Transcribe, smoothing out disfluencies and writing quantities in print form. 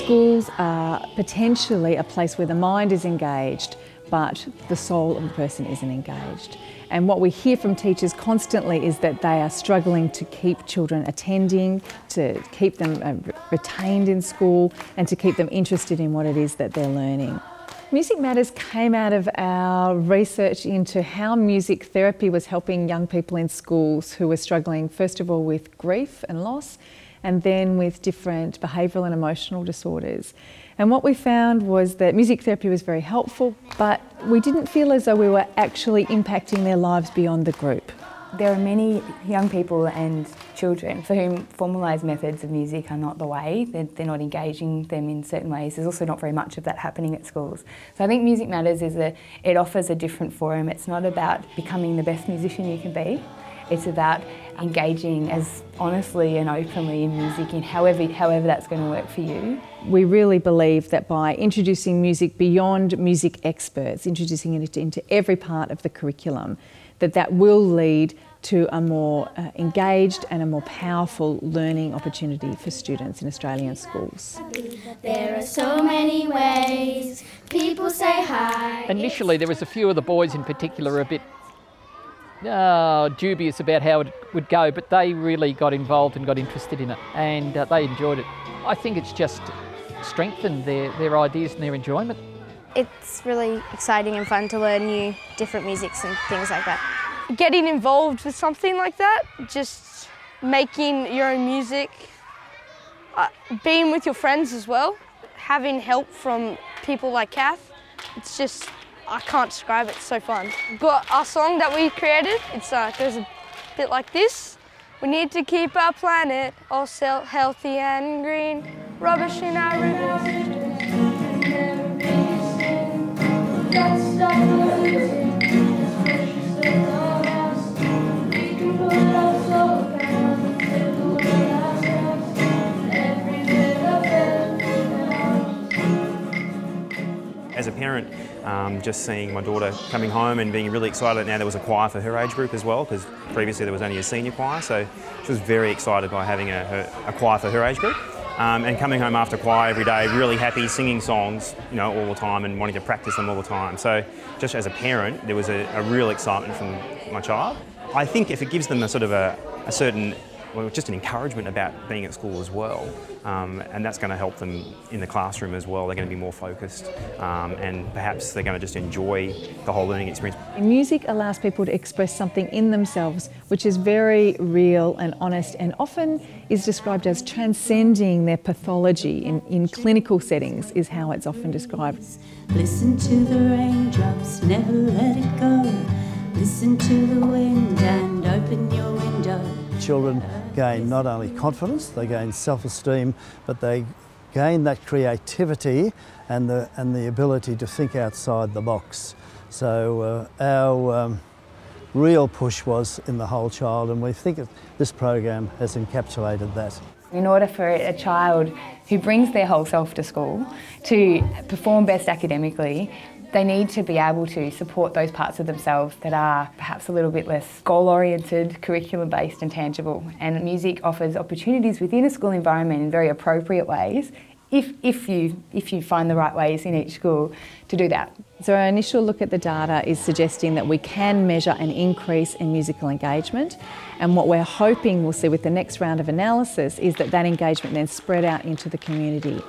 Schools are potentially a place where the mind is engaged, but the soul of the person isn't engaged. And what we hear from teachers constantly is that they are struggling to keep children attending, to keep them retained in school, and to keep them interested in what it is that they're learning. Music Matters came out of our research into how music therapy was helping young people in schools who were struggling, first of all, with grief and loss, and then with different behavioural and emotional disorders. And what we found was that music therapy was very helpful, but we didn't feel as though we were actually impacting their lives beyond the group. There are many young people and children for whom formalised methods of music are not the way. They're not engaging them in certain ways. There's also not very much of that happening at schools. So I think Music Matters it offers a different forum. It's not about becoming the best musician you can be. It's about engaging as honestly and openly in music in however that's going to work for you. We really believe that by introducing music beyond music experts, introducing it into every part of the curriculum, that will lead to a more engaged and a more powerful learning opportunity for students in Australian schools. There are so many ways people say hi. Initially there was a few of the boys in particular a bit dubious about how it would go, but they really got involved and got interested in it, and they enjoyed it. I think it's just strengthened their ideas and their enjoyment. It's really exciting and fun to learn new different musics and things like that. Getting involved with something like that, just making your own music, being with your friends as well, having help from people like Kath, it's just, I can't describe it, it's so fun. Got our song that we created, it goes a bit like this. We need to keep our planet all healthy and green, rubbish in our rivers. As a parent, just seeing my daughter coming home and being really excited. Now there was a choir for her age group as well, because previously there was only a senior choir, so she was very excited by having a choir for her age group. And coming home after choir every day, really happy, singing songs, you know, all the time and wanting to practice them all the time. So just as a parent, there was a real excitement from my child. I think if it gives them a sort of a certain, well, just an encouragement about being at school as well, and that's going to help them in the classroom as well. They're going to be more focused, and perhaps they're going to just enjoy the whole learning experience. Music allows people to express something in themselves which is very real and honest, and often is described as transcending their pathology in clinical settings, is how it's often described. Listen to the raindrops, never let it go. Listen to the wind and open your window. Children gain not only confidence, they gain self-esteem, but they gain that creativity and the ability to think outside the box. So our real push was in the whole child, and we think this program has encapsulated that. In order for a child who brings their whole self to school to perform best academically, they need to be able to support those parts of themselves that are perhaps a little bit less goal-oriented, curriculum-based and tangible. And music offers opportunities within a school environment in very appropriate ways, if you find the right ways in each school to do that. So our initial look at the data is suggesting that we can measure an increase in musical engagement, and what we're hoping we'll see with the next round of analysis is that engagement then spread out into the community.